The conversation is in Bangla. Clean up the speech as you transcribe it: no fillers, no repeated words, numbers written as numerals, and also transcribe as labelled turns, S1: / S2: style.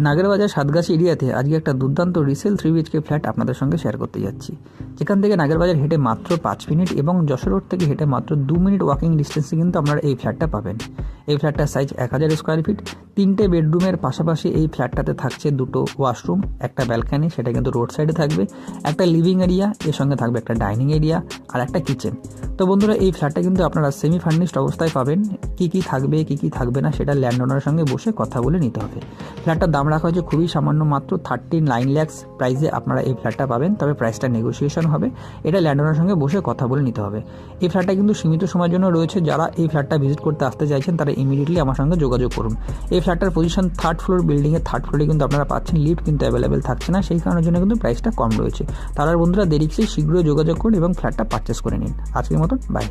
S1: নাগেরবাজার সাতগাছি এরিয়াতে আজকে একটা দুর্দান্ত রিসেল 3 BHK ফ্ল্যাট আপনাদের সঙ্গে শেয়ার করতে যাচ্ছি, যেখান থেকে নাগেরবাজার হেঁটে মাত্র 5 মিনিট এবং যশোর রোড থেকে হেঁটে মাত্র 2 মিনিট ওয়াকিং ডিস্টেন্সে কিন্তু আপনারা এই ফ্ল্যাটটা পাবেন। এই ফ্ল্যাটটার সাইজ 1000 স্কোয়ার ফিট, 3টে বেডরুমের পাশাপাশি এই ফ্ল্যাটটাতে থাকছে 2টো ওয়াশরুম, একটা ব্যালকানি, সেটা কিন্তু রোড সাইডে থাকবে, একটা লিভিং এরিয়া, এর সঙ্গে থাকবে একটা ডাইনিং এরিয়া আর একটা কিচেন। তো বন্ধুরা, এই ফ্ল্যাটটা কিন্তু আপনারা সেমি ফার্নিশড অবস্থায় পাবেন। কী থাকবে কী থাকবে না সেটা ল্যান্ড ওনারের সঙ্গে বসে কথা বলে নিতে হবে। ফ্ল্যাটটার দাম রাখা হয়েছে খুবই সামান্য, মাত্র 39 লাখস প্রাইসে আপনারা এই ফ্ল্যাটটা পাবেন। তবে প্রাইসটা নেগোসিয়েশন হবে, এটা ল্যান্ড ওনারের সঙ্গে বসে কথা বলে নিতে হবে। এই ফ্ল্যাটটা কিন্তু সীমিত সময়ের জন্য রয়েছে। যারা এই ফ্ল্যাটটা ভিজিট করতে আসতে চাইছেন তারা ইমিডিয়েটলি আমার সঙ্গে যোগাযোগ করুন। এই ফ্ল্যাটটার পজিশন 3rd ফ্লোর, বিল্ডিংয়ের 3rd ফ্লোরে কিন্তু আপনারা পাচ্ছেন। লিফট কিন্তু অ্যাভেলেবেল থাকছে না, সেই কারণের জন্য কিন্তু প্রাইসটা কম রয়েছে। তারা বন্ধুরা দেরি শীঘ্রই যোগাযোগ করুন এবং ফ্ল্যাটটা পারচেস করে নিন। আজকের মতন বাই।